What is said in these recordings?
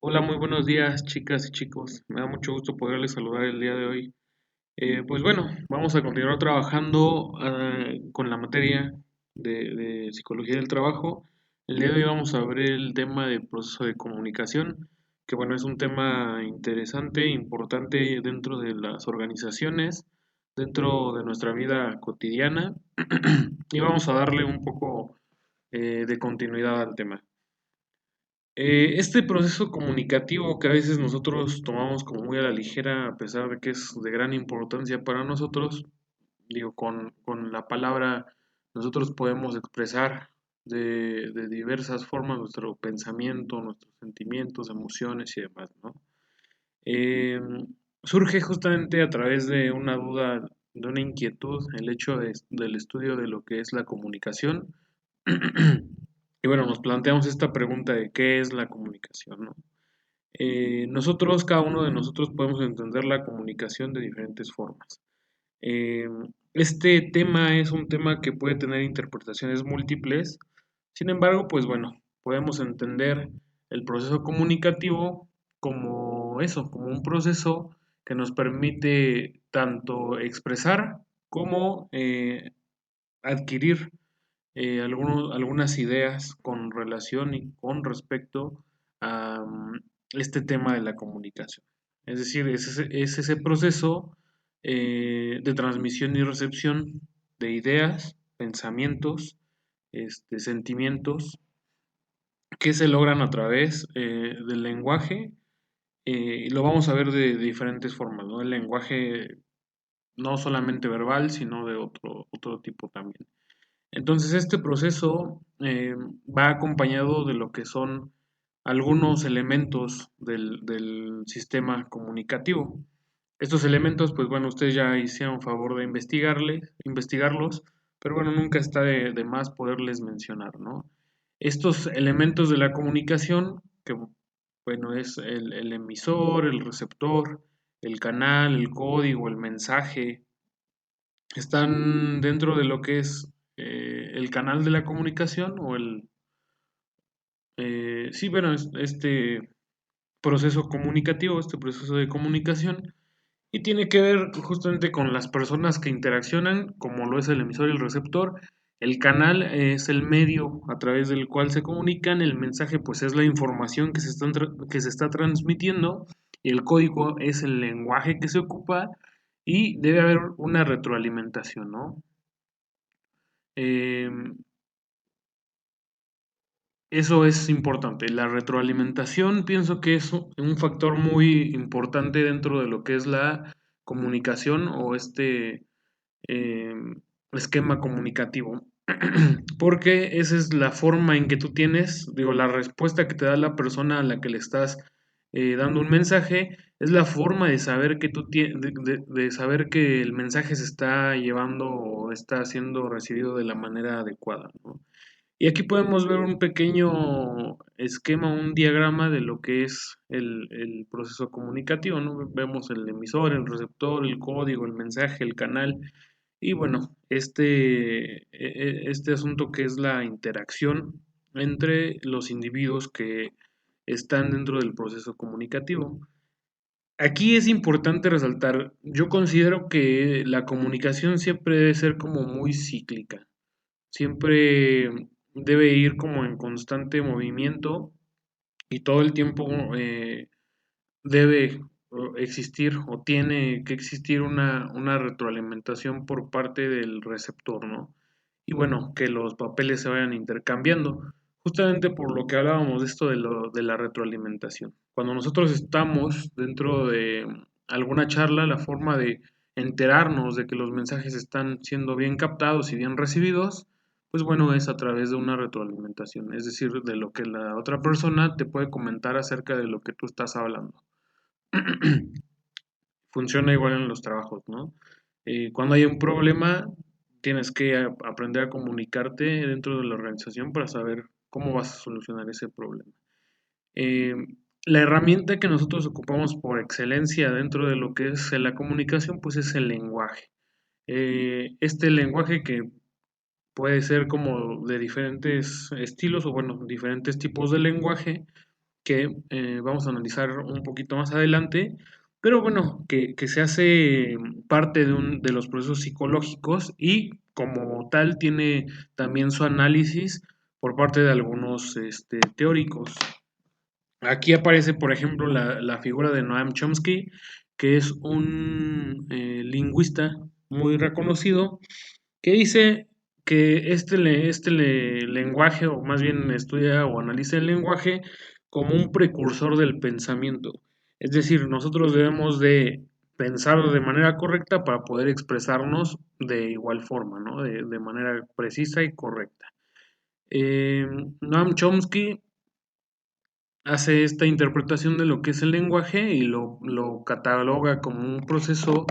Hola, muy buenos días, chicas y chicos. Me da mucho gusto poderles saludar el día de hoy. Pues bueno, vamos a continuar trabajando con la materia de psicología del trabajo. El día de hoy vamos a ver el tema del proceso de comunicación, que bueno, es un tema interesante, importante dentro de las organizaciones, dentro de nuestra vida cotidiana, y vamos a darle un poco de continuidad al tema. Este proceso comunicativo que a veces nosotros tomamos como muy a la ligera, a pesar de que es de gran importancia para nosotros, digo, con la palabra nosotros podemos expresar de diversas formas nuestro pensamiento, nuestros sentimientos, emociones y demás, ¿no? Eh, Surge justamente a través de una duda, de una inquietud, el hecho del estudio de lo que es la comunicación. Y bueno, nos planteamos esta pregunta de qué es la comunicación, ¿no? Nosotros, cada uno de nosotros podemos entender la comunicación de diferentes formas. Eh, este tema es un tema que puede tener interpretaciones múltiples. Sin embargo, pues bueno, podemos entender el proceso comunicativo como eso, como un proceso que nos permite tanto expresar como adquirir algunas ideas con relación y con respecto a este tema de la comunicación. Es decir, es ese proceso de transmisión y recepción de ideas, pensamientos, sentimientos que se logran a través del lenguaje, y lo vamos a ver de diferentes formas, ¿no? El lenguaje no solamente verbal, sino de otro tipo también. Entonces, este proceso va acompañado de lo que son algunos elementos del sistema comunicativo. Estos elementos, pues bueno, ustedes ya hicieron favor de investigarlos, pero bueno, nunca está de más poderles mencionar, ¿no? Estos elementos de la comunicación, que bueno, es el emisor, el receptor, el canal, el código, el mensaje, están dentro de lo que es el canal de la comunicación o sí, bueno, este proceso comunicativo, este proceso de comunicación, y tiene que ver justamente con las personas que interaccionan, como lo es el emisor y el receptor. El canal es el medio a través del cual se comunican, el mensaje pues es la información que se está transmitiendo, y el código es el lenguaje que se ocupa, y debe haber una retroalimentación, ¿no? Eh, Eso es importante. La retroalimentación pienso que es un factor muy importante dentro de lo que es la comunicación o este eh, esquema comunicativo. Porque esa es la forma en que tú tienes, digo, la respuesta que te da la persona a la que le estás dando un mensaje, es la forma de saber que de saber que el mensaje se está llevando o está siendo recibido de la manera adecuada, ¿no? Y aquí podemos ver un pequeño esquema, un diagrama de lo que es el proceso comunicativo, ¿no? Vemos el emisor, el receptor, el código, el mensaje, el canal y bueno, este asunto que es la interacción entre los individuos que están dentro del proceso comunicativo. Aquí es importante resaltar, yo considero que la comunicación siempre debe ser como muy cíclica, siempre debe ir como en constante movimiento y todo el tiempo debe existir o tiene que existir una retroalimentación por parte del receptor, ¿no? Y bueno, que los papeles se vayan intercambiando, justamente por lo que hablábamos de esto de la retroalimentación. Cuando nosotros estamos dentro de alguna charla, la forma de enterarnos de que los mensajes están siendo bien captados y bien recibidos, pues bueno, es a través de una retroalimentación, es decir, de lo que la otra persona te puede comentar acerca de lo que tú estás hablando. Funciona igual en los trabajos, ¿no? Cuando hay un problema, tienes que aprender a comunicarte dentro de la organización para saber cómo vas a solucionar ese problema. Eh, la herramienta que nosotros ocupamos por excelencia dentro de lo que es la comunicación, pues es el lenguaje. Este lenguaje que puede ser como de diferentes estilos o bueno, diferentes tipos de lenguaje, que vamos a analizar un poquito más adelante, pero bueno, que se hace parte de los procesos psicológicos y como tal tiene también su análisis por parte de algunos teóricos. Aquí aparece, por ejemplo, la figura de Noam Chomsky, que es un lingüista muy reconocido, que dice que lenguaje, o más bien estudia o analiza el lenguaje como un precursor del pensamiento. Es decir, nosotros debemos de pensar de manera correcta para poder expresarnos de igual forma, ¿no? De manera precisa y correcta. Noam Chomsky hace esta interpretación de lo que es el lenguaje y lo cataloga como un proceso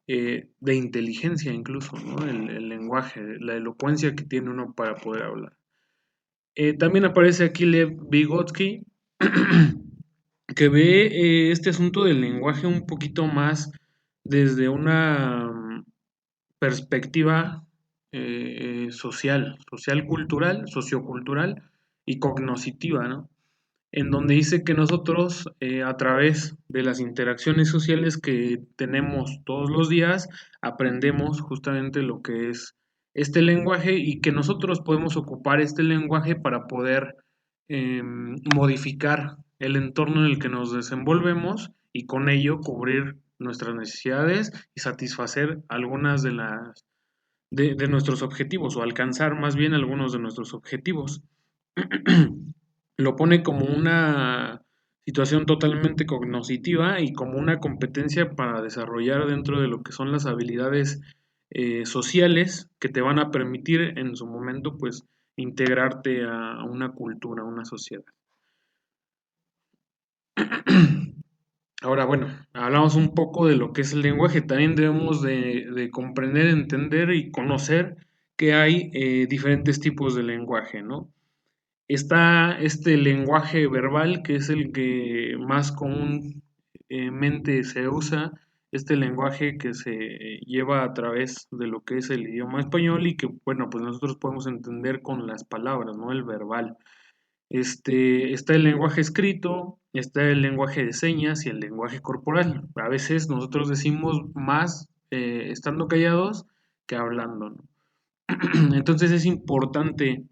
de inteligencia incluso, ¿no? El lenguaje, la elocuencia que tiene uno para poder hablar. También aparece aquí Lev Vygotsky, que ve este asunto del lenguaje un poquito más desde una perspectiva social cultural, sociocultural y cognoscitiva, ¿no? En donde dice que nosotros, a través de las interacciones sociales que tenemos todos los días, aprendemos justamente lo que es este lenguaje y que nosotros podemos ocupar este lenguaje para poder modificar el entorno en el que nos desenvolvemos y con ello cubrir nuestras necesidades y satisfacer algunas de nuestros objetivos o alcanzar más bien algunos de nuestros objetivos. Lo pone como una situación totalmente cognoscitiva y como una competencia para desarrollar dentro de lo que son las habilidades sociales que te van a permitir en su momento pues integrarte a una cultura, a una sociedad. Ahora, bueno, hablamos un poco de lo que es el lenguaje. También debemos de comprender, entender y conocer que hay diferentes tipos de lenguaje, ¿no? Está este lenguaje verbal, que es el que más comúnmente se usa, este lenguaje que se lleva a través de lo que es el idioma español y que, bueno, pues nosotros podemos entender con las palabras, ¿no? El verbal. Está el lenguaje escrito, está el lenguaje de señas y el lenguaje corporal. A veces nosotros decimos más estando callados que hablando, ¿no? Entonces es importante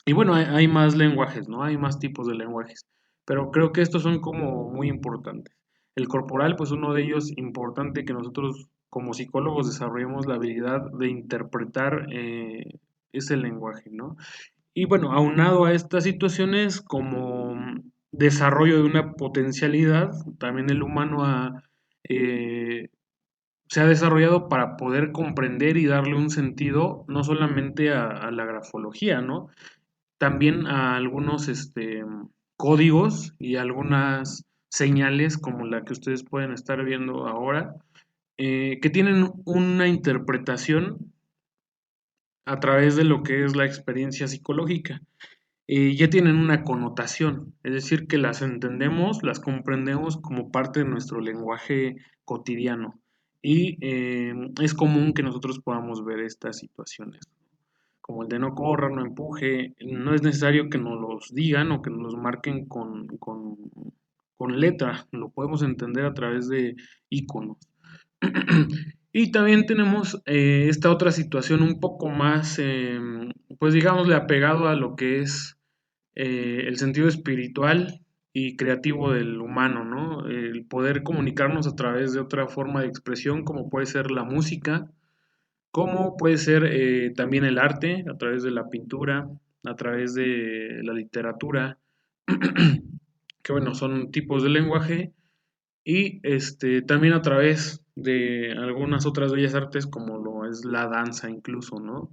y bueno, hay más lenguajes, ¿no? Hay más tipos de lenguajes, pero creo que estos son como muy importantes. El corporal, pues uno de ellos importante que nosotros como psicólogos desarrollemos la habilidad de interpretar ese lenguaje, ¿no? Y bueno, aunado a estas situaciones como desarrollo de una potencialidad, también el humano eh, se ha desarrollado para poder comprender y darle un sentido no solamente a la grafología, ¿no? También a algunos códigos y algunas señales como la que ustedes pueden estar viendo ahora, que tienen una interpretación a través de lo que es la experiencia psicológica. Ya tienen una connotación, es decir, que las entendemos, las comprendemos como parte de nuestro lenguaje cotidiano. Y es común que nosotros podamos ver estas situaciones como el de no corra, no empuje, no es necesario que nos los digan o que nos los marquen con letra, lo podemos entender a través de iconos. Y también tenemos esta otra situación un poco más, pues digámosle, apegado a lo que es el sentido espiritual y creativo del humano, ¿no? El poder comunicarnos a través de otra forma de expresión, como puede ser la música, como puede ser también el arte, a través de la pintura, a través de la literatura, que bueno, son tipos de lenguaje, y también a través de algunas otras bellas artes como lo es la danza incluso, ¿no?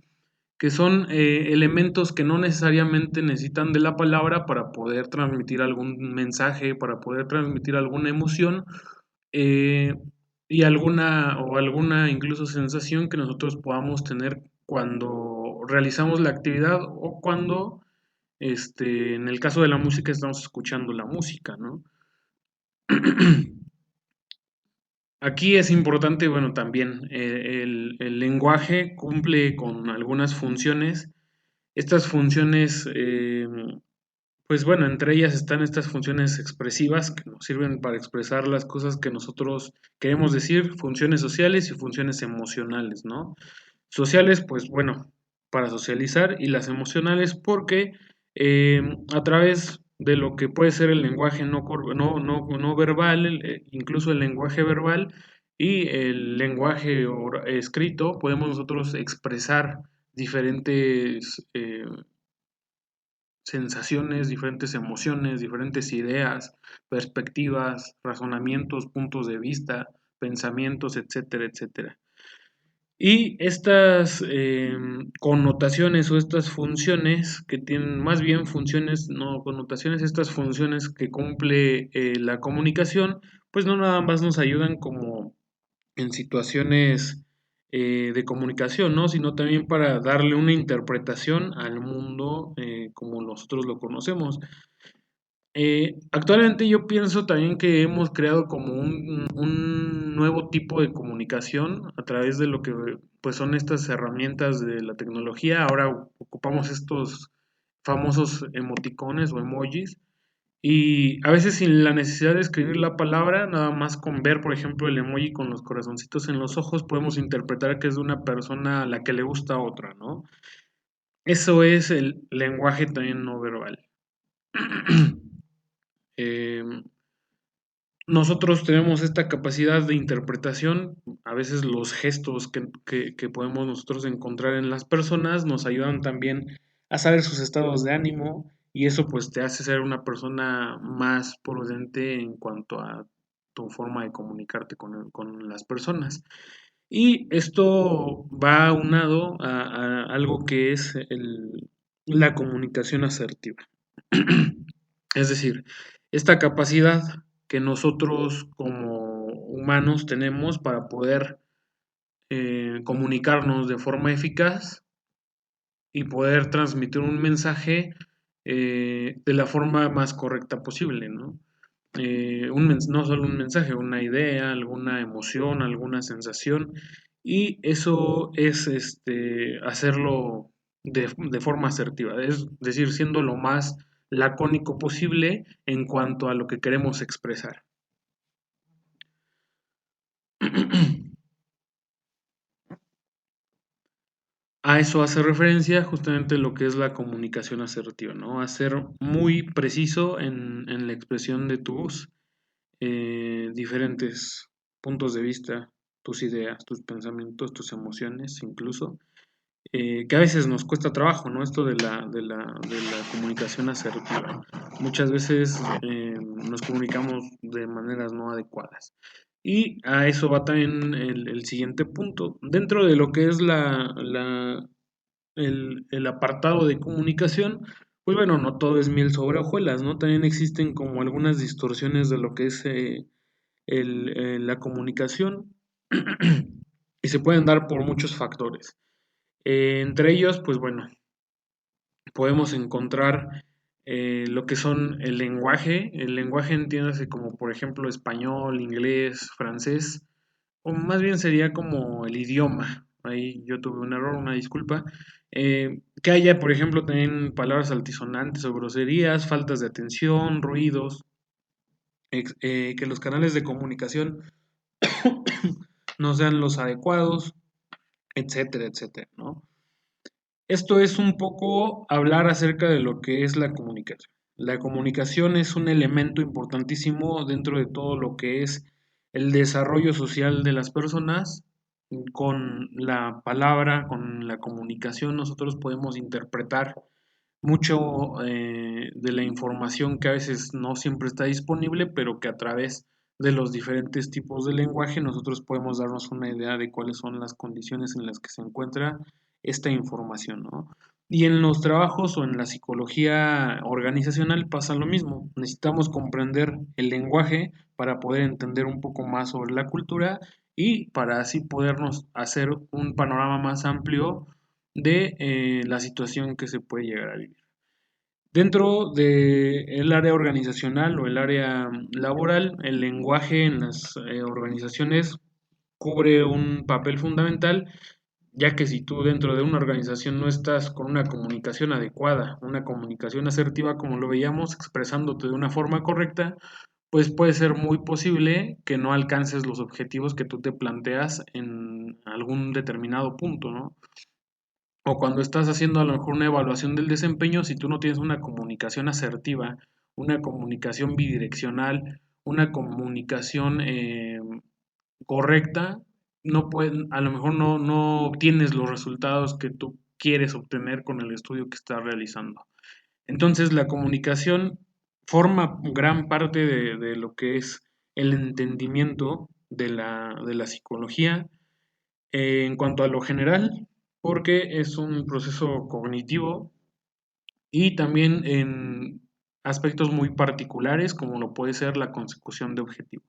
Que son elementos que no necesariamente necesitan de la palabra para poder transmitir algún mensaje, para poder transmitir alguna emoción, eh, y alguna incluso sensación que nosotros podamos tener cuando realizamos la actividad o cuando, en el caso de la música, estamos escuchando la música, ¿no? Aquí es importante, bueno, también el lenguaje cumple con algunas funciones. Estas funciones, Pues bueno, entre ellas están estas funciones expresivas que nos sirven para expresar las cosas que nosotros queremos decir, funciones sociales y funciones emocionales, ¿no? Sociales, pues bueno, para socializar y las emocionales porque eh, a través de lo que puede ser el lenguaje no verbal, incluso el lenguaje verbal y el lenguaje escrito, podemos nosotros expresar diferentes sensaciones, diferentes emociones, diferentes ideas, perspectivas, razonamientos, puntos de vista, pensamientos, etcétera, etcétera. Y estas connotaciones o estas funciones que tienen, más bien funciones, no connotaciones, estas funciones que cumple la comunicación, pues no nada más nos ayudan como en situaciones de comunicación, ¿no? Sino también para darle una interpretación al mundo como nosotros lo conocemos. Actualmente yo pienso también que hemos creado como un nuevo tipo de comunicación a través de lo que pues son estas herramientas de la tecnología. Ahora ocupamos estos famosos emoticones o emojis y a veces sin la necesidad de escribir la palabra, nada más con ver, por ejemplo, el emoji con los corazoncitos en los ojos, podemos interpretar que es de una persona a la que le gusta a otra, ¿no? Eso es el lenguaje también no verbal. Em, Nosotros tenemos esta capacidad de interpretación, a veces los gestos que podemos nosotros encontrar en las personas nos ayudan también a saber sus estados de ánimo y eso pues te hace ser una persona más prudente en cuanto a tu forma de comunicarte con las personas. Y esto va aunado a algo que es la comunicación asertiva. Es decir, esta capacidad que nosotros como humanos tenemos para poder comunicarnos de forma eficaz y poder transmitir un mensaje de la forma más correcta posible, ¿no? No solo un mensaje, una idea, alguna emoción, alguna sensación, y eso es hacerlo de forma asertiva, es decir, siendo lo más lacónico posible en cuanto a lo que queremos expresar. A eso hace referencia justamente lo que es la comunicación asertiva, ¿no? A ser muy preciso en la expresión de tu voz, diferentes puntos de vista, tus ideas, tus pensamientos, tus emociones, incluso, que a veces nos cuesta trabajo, ¿no? Esto de la comunicación asertiva. Muchas veces nos comunicamos de maneras no adecuadas. Y a eso va también el siguiente punto. Dentro de lo que es el apartado de comunicación, pues bueno, no todo es miel sobre hojuelas, ¿no? También existen como algunas distorsiones de lo que es la comunicación y se pueden dar por muchos factores. Entre ellos, pues bueno, podemos encontrar lo que son el lenguaje entiéndase como por ejemplo español, inglés, francés, o más bien sería como el idioma. Ahí yo tuve un error, una disculpa. Que haya, por ejemplo, también palabras altisonantes o groserías, faltas de atención, ruidos, que los canales de comunicación no sean los adecuados, etcétera, etcétera, ¿no? Esto es un poco hablar acerca de lo que es la comunicación. La comunicación es un elemento importantísimo dentro de todo lo que es el desarrollo social de las personas. Con la palabra, con la comunicación, nosotros podemos interpretar mucho de la información que a veces no siempre está disponible, pero que a través de los diferentes tipos de lenguaje nosotros podemos darnos una idea de cuáles son las condiciones en las que se encuentra esta información, ¿no? Y en los trabajos o en la psicología organizacional pasa lo mismo. Necesitamos comprender el lenguaje para poder entender un poco más sobre la cultura y para así podernos hacer un panorama más amplio de la situación que se puede llegar a vivir. Dentro del área organizacional o el área laboral, el lenguaje en las organizaciones cubre un papel fundamental ya que si tú dentro de una organización no estás con una comunicación adecuada, una comunicación asertiva, como lo veíamos, expresándote de una forma correcta, pues puede ser muy posible que no alcances los objetivos que tú te planteas en algún determinado punto, ¿no? O cuando estás haciendo a lo mejor una evaluación del desempeño, si tú no tienes una comunicación asertiva, una comunicación bidireccional, una comunicación correcta, no pueden, a lo mejor no obtienes los resultados que tú quieres obtener con el estudio que estás realizando. Entonces, la comunicación forma gran parte de lo que es el entendimiento de la psicología en cuanto a lo general, porque es un proceso cognitivo y también en aspectos muy particulares, como lo puede ser la consecución de objetivos.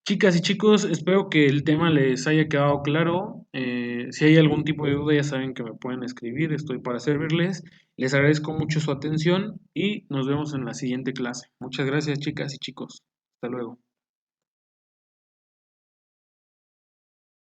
Chicas y chicos, espero que el tema les haya quedado claro. Si hay algún tipo de duda, ya saben que me pueden escribir, estoy para servirles. Les agradezco mucho su atención y nos vemos en la siguiente clase. Muchas gracias, chicas y chicos. Hasta luego.